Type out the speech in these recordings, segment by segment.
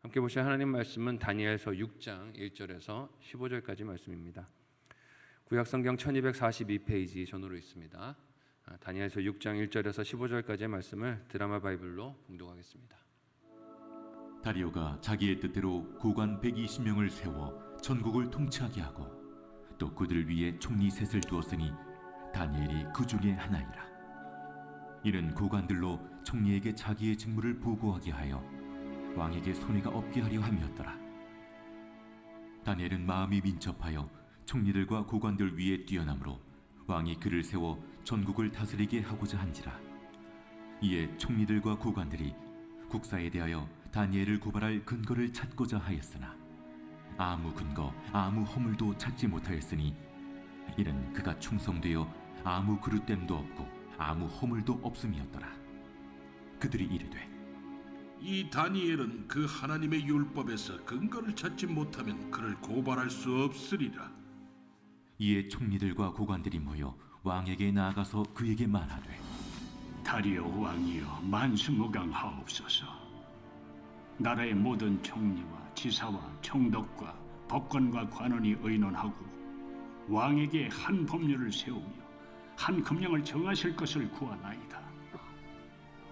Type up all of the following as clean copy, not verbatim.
함께 보실 하나님 말씀은 다니엘서 6장 1절에서 15절까지 말씀입니다. 구약성경 1242페이지 전후로 있습니다. 다니엘서 6장 1절에서 15절까지의 말씀을 드라마 바이블로 봉독하겠습니다. 다리오가 자기의 뜻대로 고관 120명을 세워 전국을 통치하게 하고 또 그들 위에 총리 셋을 두었으니 다니엘이 그 중에 하나이라. 이는 고관들로 총리에게 자기의 직무를 보고하게 하여 왕에게 손해가 없게 하려 함이었더라. 다니엘은 마음이 민첩하여 총리들과 고관들 위에 뛰어나므로 왕이 그를 세워 전국을 다스리게 하고자 한지라. 이에 총리들과 고관들이 국사에 대하여 다니엘을 고발할 근거를 찾고자 하였으나 아무 근거, 아무 허물도 찾지 못하였으니 이는 그가 충성되어 아무 그릇됨도 없고 아무 허물도 없음이었더라. 그들이 이르되 이 다니엘은 그 하나님의 율법에서 근거를 찾지 못하면 그를 고발할 수 없으리라. 이에 총리들과 고관들이 모여 왕에게 나아가서 그에게 말하되 다리오 왕이여 만수무강하옵소서. 나라의 모든 총리와 지사와 총독과 법관과 관원이 의논하고 왕에게 한 법률을 세우며 한 금령을 정하실 것을 구하나이다.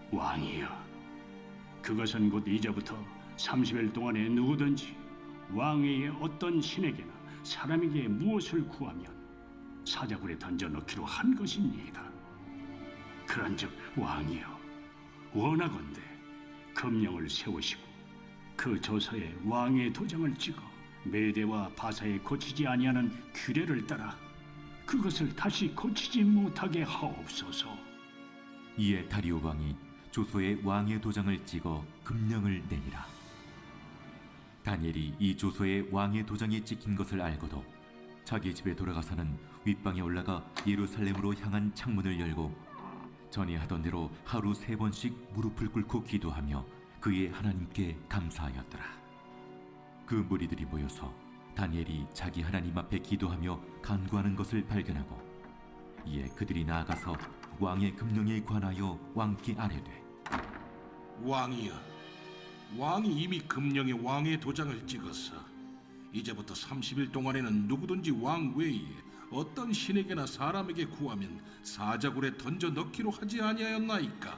왕이여, 그것은 곧 이제부터 30일 동안에 누구든지 왕의 어떤 신에게나 사람에게 무엇을 구하면 사자굴에 던져넣기로 한 것입니다. 그런즉 왕이여, 원하건대 금령을 세우시고 그 조서에 왕의 도장을 찍어 메대와 바사에 고치지 아니하는 규례를 따라 그것을 다시 고치지 못하게 하옵소서. 이에 다리오 왕이 조서에 왕의 도장을 찍어 금령을 내니라. 다니엘이 이 조서에 왕의 도장이 찍힌 것을 알고도 자기 집에 돌아가서는 윗방에 올라가 예루살렘으로 향한 창문을 열고 전에 하던 대로 하루 3번씩 무릎을 꿇고 기도하며 그의 하나님께 감사하였더라. 그 무리들이 모여서 다니엘이 자기 하나님 앞에 기도하며 간구하는 것을 발견하고 이에 그들이 나아가서 왕의 금령에 관하여 왕께 아뢰되 왕이여, 왕이 이미 금령에 왕의 도장을 찍어서 이제부터 30일 동안에는 누구든지 왕 외에 어떤 신에게나 사람에게 구하면 사자굴에 던져 넣기로 하지 아니하였나이까?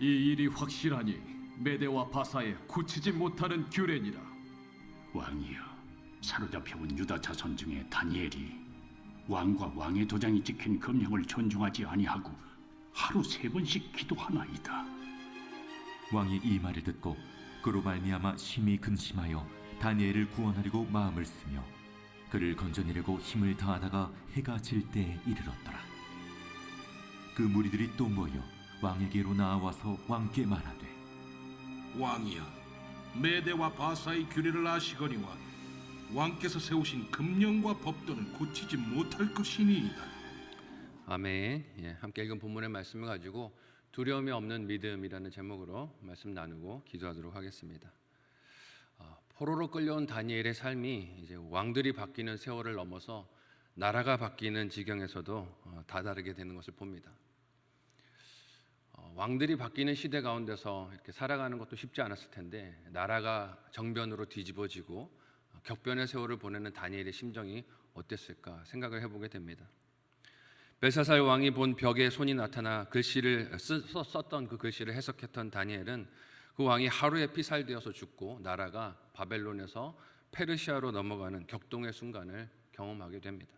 이 일이 확실하니 메대와 바사에 고치지 못하는 규례니라. 왕이여, 사로잡혀온 유다 자손 중에 다니엘이 왕과 왕의 도장이 찍힌 금령을 존중하지 아니하고 하루 3번씩 기도하나이다. 왕이 이 말을 듣고 그로 말미암아 심히 근심하여 다니엘을 구원하려고 마음을 쓰며 그를 건져내려고 힘을 다하다가 해가 질 때에 이르렀더라. 그 무리들이 또 모여 왕에게로 나와서 왕께 말하되 왕이여, 메대와 바사의 규례를 아시거니와 왕께서 세우신 금령과 법도는 고치지 못할 것이니이다. 아멘. 함께 읽은 본문의 말씀을 가지고 두려움이 없는 믿음이라는 제목으로 말씀 나누고 기도하도록 하겠습니다. 포로로 끌려온 다니엘의 삶이 이제 왕들이 바뀌는 세월을 넘어서 나라가 바뀌는 지경에서도 다다르게 되는 것을 봅니다. 왕들이 바뀌는 시대 가운데서 이렇게 살아가는 것도 쉽지 않았을 텐데 나라가 정변으로 뒤집어지고 격변의 세월을 보내는 다니엘의 심정이 어땠을까 생각을 해보게 됩니다. 벨사살 왕이 본 벽에 손이 나타나 글씨를 썼던 그 글씨를 해석했던 다니엘은 그 왕이 하루에 피살되어서 죽고 나라가 바벨론에서 페르시아로 넘어가는 격동의 순간을 경험하게 됩니다.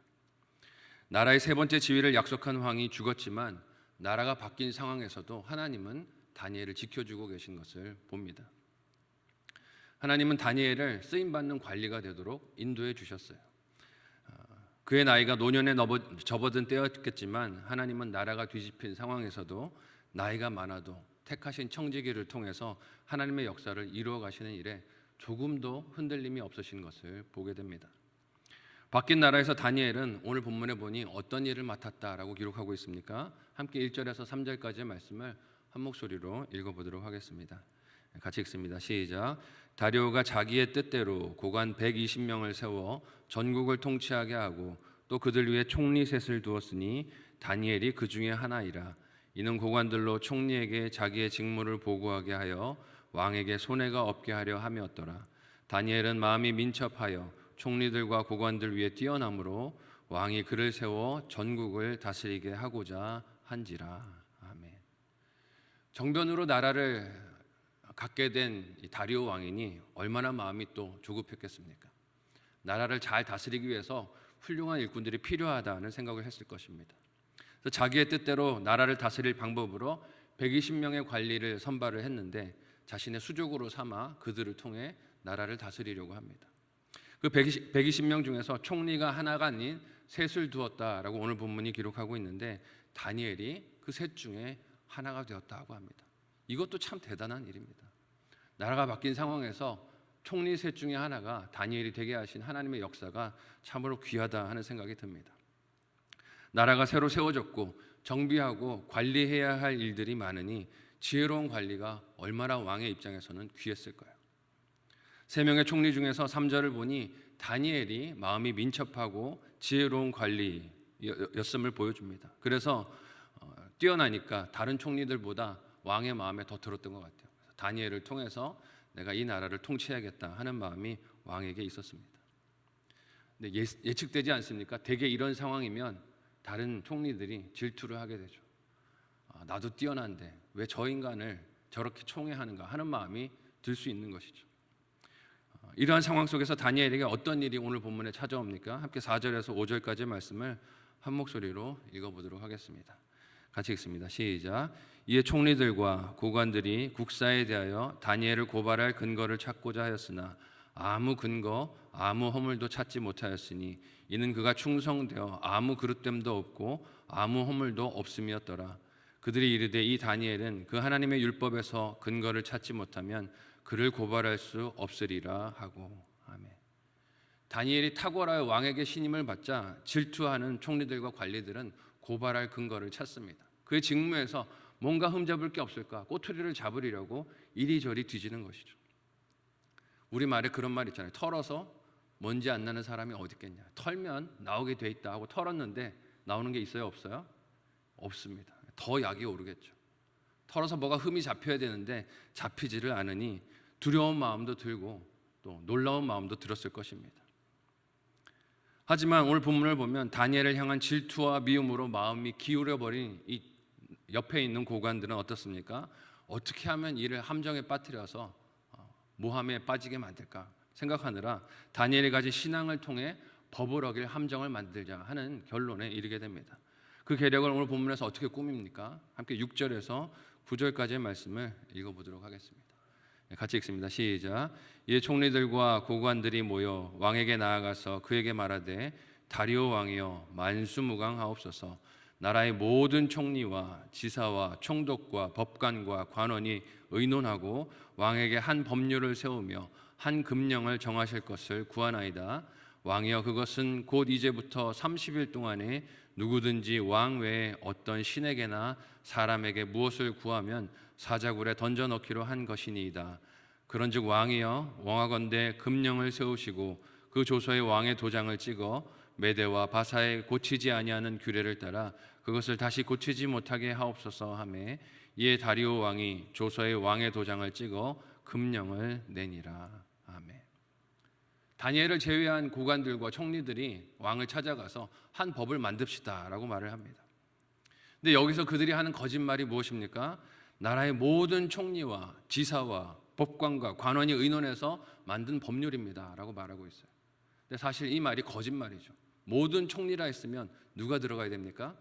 나라의 3번째 지위를 약속한 왕이 죽었지만 나라가 바뀐 상황에서도 하나님은 다니엘을 지켜주고 계신 것을 봅니다. 하나님은 다니엘을 쓰임받는 관리가 되도록 인도해 주셨어요. 그의 나이가 노년에 접어든 때였겠지만 하나님은 나라가 뒤집힌 상황에서도 나이가 많아도 택하신 청지기를 통해서 하나님의 역사를 이루어 가시는 일에 조금도 흔들림이 없으신 것을 보게 됩니다. 바뀐 나라에서 다니엘은 오늘 본문에 보니 어떤 일을 맡았다라고 기록하고 있습니까? 함께 1절에서 3절까지의 말씀을 한 목소리로 읽어보도록 하겠습니다. 같이 읽습니다. 시작. 다리오가 자기의 뜻대로 고관 120명을 세워 전국을 통치하게 하고 또 그들 위에 총리 셋을 두었으니 다니엘이 그 중에 하나이라. 이는 고관들로 총리에게 자기의 직무를 보고하게 하여 왕에게 손해가 없게 하려 함이었더라. 다니엘은 마음이 민첩하여 총리들과 고관들 위에 뛰어남으로 왕이 그를 세워 전국을 다스리게 하고자 한지라. 아멘. 정변으로 나라를 갖게 된 이 다리오 왕이니 얼마나 마음이 또 조급했겠습니까? 나라를 잘 다스리기 위해서 훌륭한 일꾼들이 필요하다는 생각을 했을 것입니다. 그래서 자기의 뜻대로 나라를 다스릴 방법으로 120명의 관리를 선발을 했는데 자신의 수족으로 삼아 그들을 통해 나라를 다스리려고 합니다. 그 120명 중에서 총리가 하나가 아닌 셋을 두었다라고 오늘 본문이 기록하고 있는데 다니엘이 그 셋 중에 하나가 되었다고 합니다. 이것도 참 대단한 일입니다. 나라가 바뀐 상황에서 총리 셋 중에 하나가 다니엘이 되게 하신 하나님의 역사가 참으로 귀하다 하는 생각이 듭니다. 나라가 새로 세워졌고 정비하고 관리해야 할 일들이 많으니 지혜로운 관리가 얼마나 왕의 입장에서는 귀했을까요? 3명의 총리 중에서 3절을 보니 다니엘이 마음이 민첩하고 지혜로운 관리였음을 보여줍니다. 그래서 뛰어나니까 다른 총리들보다 왕의 마음에 더 들었던 것 같아요. 다니엘을 통해서 내가 이 나라를 통치해야겠다 하는 마음이 왕에게 있었습니다. 근데 예측되지 않습니까? 대개 이런 상황이면 다른 총리들이 질투를 하게 되죠. 나도 뛰어난데 왜 저 인간을 저렇게 총애하는가 하는 마음이 들 수 있는 것이죠. 이러한 상황 속에서 다니엘에게 어떤 일이 오늘 본문에 찾아옵니까? 함께 4절에서 5절까지의 말씀을 한 목소리로 읽어보도록 하겠습니다. 같이 읽습니다. 시작. 이에 총리들과 고관들이 국사에 대하여 다니엘을 고발할 근거를 찾고자 하였으나 아무 근거, 아무 허물도 찾지 못하였으니 이는 그가 충성되어 아무 그릇됨도 없고 아무 허물도 없음이었더라. 그들이 이르되 이 다니엘은 그 하나님의 율법에서 근거를 찾지 못하면 그를 고발할 수 없으리라 하고. 아멘. 다니엘이 탁월하여 왕에게 신임을 받자 질투하는 총리들과 관리들은 고발할 근거를 찾습니다. 그의 직무에서 뭔가 흠잡을 게 없을까 꼬투리를 잡으려고 이리저리 뒤지는 것이죠. 우리말에 그런 말 있잖아요. 털어서 먼지 안 나는 사람이 어디 있겠냐. 털면 나오게 돼 있다 하고 털었는데 나오는 게 있어요? 없어요? 없습니다. 더 약이 오르겠죠. 털어서 뭐가 흠이 잡혀야 되는데 잡히지를 않으니 두려운 마음도 들고 또 놀라운 마음도 들었을 것입니다. 하지만 오늘 본문을 보면 다니엘을 향한 질투와 미움으로 마음이 기울어버린 이 옆에 있는 고관들은 어떻습니까? 어떻게 하면 이를 함정에 빠뜨려서 모함에 빠지게 만들까 생각하느라 다니엘이 가진 신앙을 통해 법을 어길 함정을 만들자 하는 결론에 이르게 됩니다. 그 계략을 오늘 본문에서 어떻게 꾸밉니까? 함께 6절에서 9절까지의 말씀을 읽어보도록 하겠습니다. 같이 읽습니다. 시작. 이에 총리들과 고관들이 모여 왕에게 나아가서 그에게 말하되 다리오 왕이여 만수무강하옵소서. 나라의 모든 총리와 지사와 총독과 법관과 관원이 의논하고 왕에게 한 법률을 세우며 한 금령을 정하실 것을 구하나이다. 왕이여 그것은 곧 이제부터 30일 동안에 누구든지 왕 외에 어떤 신에게나 사람에게 무엇을 구하면 사자굴에 던져넣기로 한 것이니이다. 그런즉 왕이여 원하건대 금령을 세우시고 그 조서에 왕의 도장을 찍어 메대와 바사에 고치지 아니하는 규례를 따라 그것을 다시 고치지 못하게 하옵소서 하매 이에 다리오 왕이 조서에 왕의 도장을 찍어 금령을 내니라. 아멘. 다니엘을 제외한 고관들과 총리들이 왕을 찾아가서 한 법을 만듭시다라고 말을 합니다. 근데 여기서 그들이 하는 거짓말이 무엇입니까? 나라의 모든 총리와 지사와 법관과 관원이 의논해서 만든 법률입니다라고 말하고 있어요. 근데 사실 이 말이 거짓말이죠. 모든 총리라 했으면 누가 들어가야 됩니까?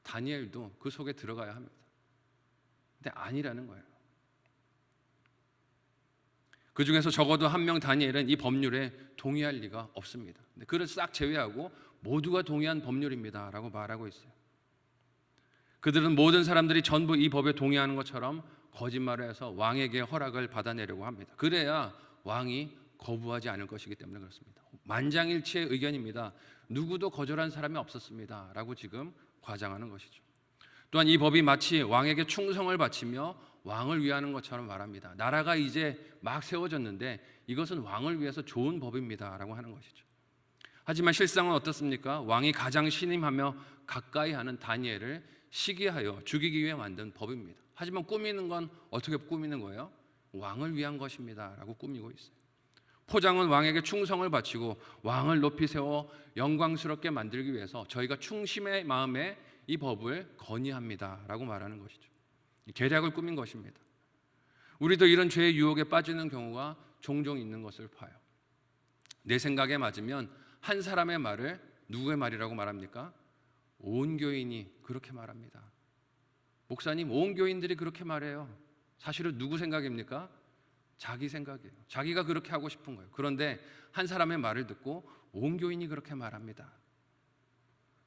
다니엘도 그 속에 들어가야 합니다. 근데 아니라는 거예요. 그 중에서 적어도 한 명 다니엘은 이 법률에 동의할 리가 없습니다. 근데 그를 싹 제외하고 모두가 동의한 법률입니다라고 말하고 있어요. 그들은 모든 사람들이 전부 이 법에 동의하는 것처럼 거짓말을 해서 왕에게 허락을 받아내려고 합니다. 그래야 왕이 거부하지 않을 것이기 때문에 그렇습니다. 만장일치의 의견입니다. 누구도 거절한 사람이 없었습니다 라고 지금 과장하는 것이죠. 또한 이 법이 마치 왕에게 충성을 바치며 왕을 위하는 것처럼 말합니다. 나라가 이제 막 세워졌는데 이것은 왕을 위해서 좋은 법입니다 라고 하는 것이죠. 하지만 실상은 어떻습니까? 왕이 가장 신임하며 가까이 하는 다니엘을 시기하여 죽이기 위해 만든 법입니다. 하지만 꾸미는 건 어떻게 꾸미는 거예요? 왕을 위한 것입니다라고 꾸미고 있어요. 포장은 왕에게 충성을 바치고 왕을 높이 세워 영광스럽게 만들기 위해서 저희가 충심의 마음에 이 법을 건의합니다라고 말하는 것이죠. 계략을 꾸민 것입니다. 우리도 이런 죄의 유혹에 빠지는 경우가 종종 있는 것을 봐요. 내 생각에 맞으면 한 사람의 말을 누구의 말이라고 말합니까? 온 교인이 그렇게 말합니다. 목사님, 온 교인들이 그렇게 말해요. 사실은 누구 생각입니까? 자기 생각이에요. 자기가 그렇게 하고 싶은 거예요. 그런데 한 사람의 말을 듣고 온 교인이 그렇게 말합니다.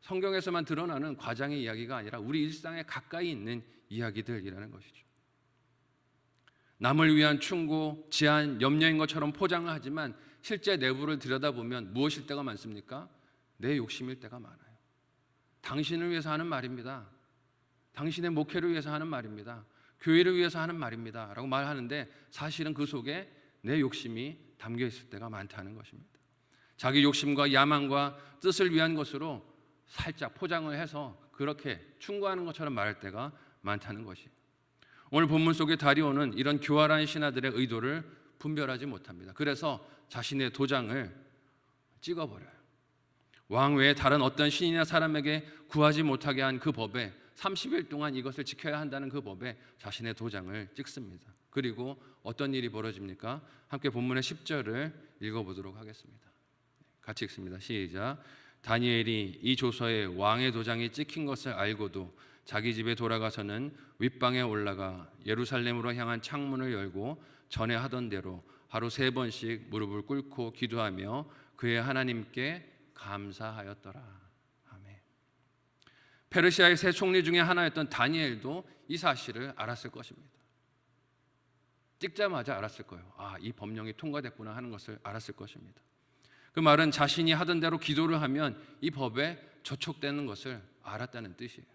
성경에서만 드러나는 과장의 이야기가 아니라 우리 일상에 가까이 있는 이야기들이라는 것이죠. 남을 위한 충고, 제안, 염려인 것처럼 포장을 하지만 실제 내부를 들여다보면 무엇일 때가 많습니까? 내 욕심일 때가 많아요. 당신을 위해서 하는 말입니다. 당신의 목회를 위해서 하는 말입니다. 교회를 위해서 하는 말입니다 라고 말하는데 사실은 그 속에 내 욕심이 담겨 있을 때가 많다는 것입니다. 자기 욕심과 야망과 뜻을 위한 것으로 살짝 포장을 해서 그렇게 충고하는 것처럼 말할 때가 많다는 것이에요. 오늘 본문 속의 다리오는 이런 교활한 신하들의 의도를 분별하지 못합니다. 그래서 자신의 도장을 찍어버려요. 왕 외에 다른 어떤 신이나 사람에게 구하지 못하게 한 그 법에 30일 동안 이것을 지켜야 한다는 그 법에 자신의 도장을 찍습니다. 그리고 어떤 일이 벌어집니까? 함께 본문의 10절을 읽어보도록 하겠습니다. 같이 읽습니다. 시작. 다니엘이 이 조서에 왕의 도장이 찍힌 것을 알고도 자기 집에 돌아가서는 윗방에 올라가 예루살렘으로 향한 창문을 열고 전에 하던 대로 하루 3번씩 무릎을 꿇고 기도하며 그의 하나님께 감사하였더라. 아멘. 페르시아의 세 총리 중에 하나였던 다니엘도 이 사실을 알았을 것입니다. 찍자마자 알았을 거예요. 아, 이 법령이 통과됐구나 하는 것을 알았을 것입니다. 그 말은 자신이 하던 대로 기도를 하면 이 법에 저촉되는 것을 알았다는 뜻이에요.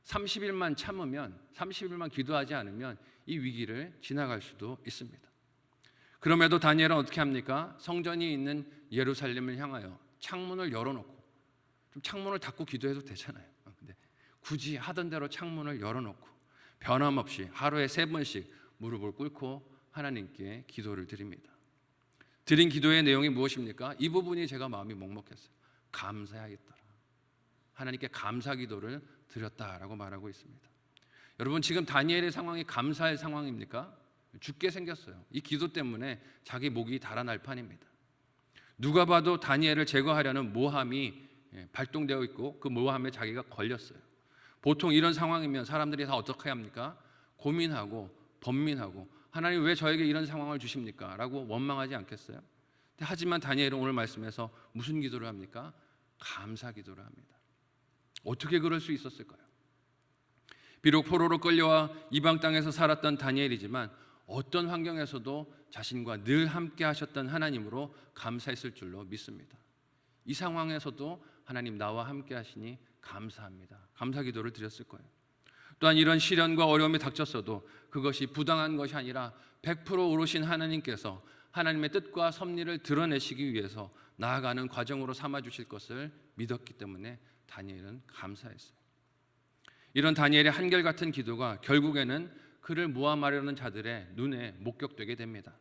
30일만 참으면, 30일만 기도하지 않으면 이 위기를 지나갈 수도 있습니다. 그럼에도 다니엘은 어떻게 합니까? 성전이 있는 예루살렘을 향하여 창문을 열어놓고, 좀 창문을 닫고 기도해도 되잖아요. 근데 굳이 하던 대로 창문을 열어놓고 변함없이 하루에 3번씩 무릎을 꿇고 하나님께 기도를 드립니다. 드린 기도의 내용이 무엇입니까? 이 부분이 제가 마음이 먹먹했어요. 감사하겠더라. 하나님께 감사 기도를 드렸다라고 말하고 있습니다. 여러분, 지금 다니엘의 상황이 감사할 상황입니까? 죽게 생겼어요. 이 기도 때문에 자기 목이 달아날 판입니다. 누가 봐도 다니엘을 제거하려는 모함이 발동되어 있고 그 모함에 자기가 걸렸어요. 보통 이런 상황이면 사람들이 다 어떻게 합니까? 고민하고 번민하고 하나님 왜 저에게 이런 상황을 주십니까? 라고 원망하지 않겠어요? 하지만 다니엘은 오늘 말씀에서 무슨 기도를 합니까? 감사 기도를 합니다. 어떻게 그럴 수 있었을까요? 비록 포로로 끌려와 이방 땅에서 살았던 다니엘이지만 어떤 환경에서도 자신과 늘 함께 하셨던 하나님으로 감사했을 줄로 믿습니다. 이 상황에서도 하나님 나와 함께 하시니 감사합니다. 감사 기도를 드렸을 거예요. 또한 이런 시련과 어려움이 닥쳤어도 그것이 부당한 것이 아니라 100% 오르신 하나님께서 하나님의 뜻과 섭리를 드러내시기 위해서 나아가는 과정으로 삼아주실 것을 믿었기 때문에 다니엘은 감사했어요. 이런 다니엘의 한결같은 기도가 결국에는 그를 모함하려는 자들의 눈에 목격되게 됩니다.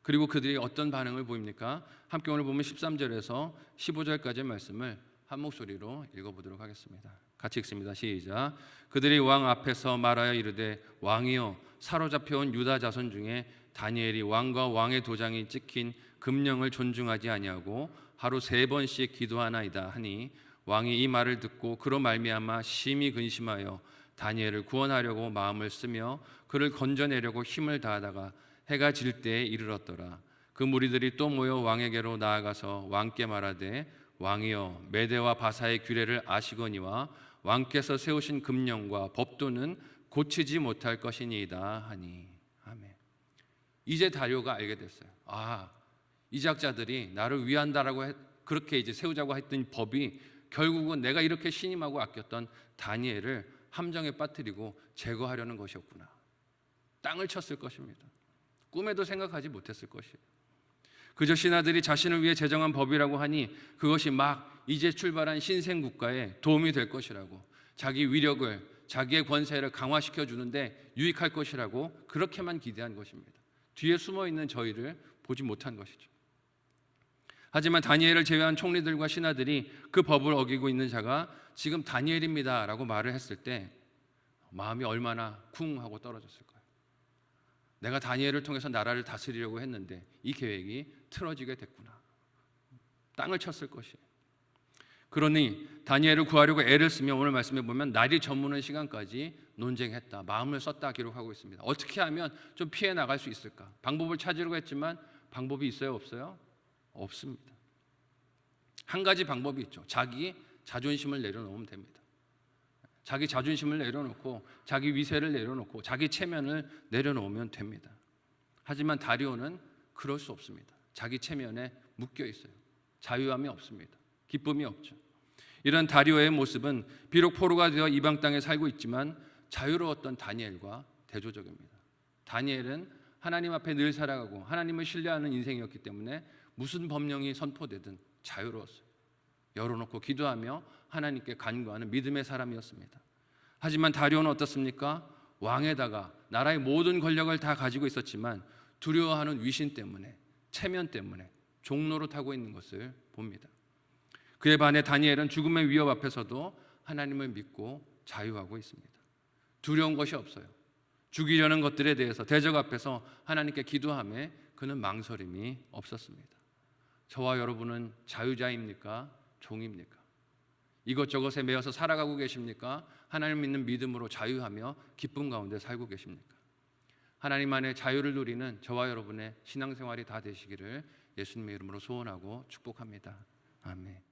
그리고 그들이 어떤 반응을 보입니까? 함께 오늘 보면 13절에서 15절까지의 말씀을 한 목소리로 읽어보도록 하겠습니다. 같이 읽습니다. 시작. 그들이 왕 앞에서 말하여 이르되 왕이여 사로잡혀온 유다 자손 중에 다니엘이 왕과 왕의 도장이 찍힌 금령을 존중하지 아니하고 하루 3번씩 기도하나이다 하니 왕이 이 말을 듣고 그로 말미암아 심히 근심하여 다니엘을 구원하려고 마음을 쓰며 그를 건져내려고 힘을 다하다가 해가 질 때에 이르렀더라. 그 무리들이 또 모여 왕에게로 나아가서 왕께 말하되 왕이여 메대와 바사의 규례를 아시거니와 왕께서 세우신 금령과 법도는 고치지 못할 것이니이다 하니. 아멘. 이제 다리오가 알게 됐어요. 아, 이 작자들이 나를 위한다라고 그렇게 이제 세우자고 했던 법이 결국은 내가 이렇게 신임하고 아꼈던 다니엘을 함정에 빠뜨리고 제거하려는 것이었구나. 땅을 쳤을 것입니다. 꿈에도 생각하지 못했을 것이에요. 그저 신하들이 자신을 위해 제정한 법이라고 하니 그것이 막 이제 출발한 신생 국가에 도움이 될 것이라고, 자기 위력을, 자기의 권세를 강화시켜 주는데 유익할 것이라고 그렇게만 기대한 것입니다. 뒤에 숨어 있는 저희를 보지 못한 것이죠. 하지만 다니엘을 제외한 총리들과 신하들이 그 법을 어기고 있는 자가 지금 다니엘입니다라고 말을 했을 때 마음이 얼마나 쿵 하고 떨어졌을까요? 내가 다니엘을 통해서 나라를 다스리려고 했는데 이 계획이 틀어지게 됐구나. 땅을 쳤을 것이에요. 그러니 다니엘을 구하려고 애를 쓰며 오늘 말씀해 보면 날이 저무는 시간까지 논쟁했다. 마음을 썼다 기록하고 있습니다. 어떻게 하면 좀 피해 나갈 수 있을까? 방법을 찾으려고 했지만 방법이 있어요, 없어요? 없습니다. 한 가지 방법이 있죠. 자기 자존심을 내려놓으면 됩니다. 자기 자존심을 내려놓고 자기 위세를 내려놓고 자기 체면을 내려놓으면 됩니다. 하지만 다리오는 그럴 수 없습니다. 자기 체면에 묶여 있어요. 자유함이 없습니다. 기쁨이 없죠. 이런 다리오의 모습은 비록 포로가 되어 이방 땅에 살고 있지만 자유로웠던 다니엘과 대조적입니다. 다니엘은 하나님 앞에 늘 살아가고 하나님을 신뢰하는 인생이었기 때문에 무슨 법령이 선포되든 자유로웠어요. 열어놓고 기도하며 하나님께 간구하는 믿음의 사람이었습니다. 하지만 다리오는 어떻습니까? 왕에다가 나라의 모든 권력을 다 가지고 있었지만 두려워하는 위신 때문에, 체면 때문에 종로로 타고 있는 것을 봅니다. 그에 반해 다니엘은 죽음의 위협 앞에서도 하나님을 믿고 자유하고 있습니다. 두려운 것이 없어요. 죽이려는 것들에 대해서 대적 앞에서 하나님께 기도하며 그는 망설임이 없었습니다. 저와 여러분은 자유자입니까? 종입니까? 이것저것에 매여서 살아가고 계십니까? 하나님 믿는 믿음으로 자유하며 기쁨 가운데 살고 계십니까? 하나님 안에 자유를 누리는 저와 여러분의 신앙생활이 다 되시기를 예수님의 이름으로 소원하고 축복합니다. 아멘.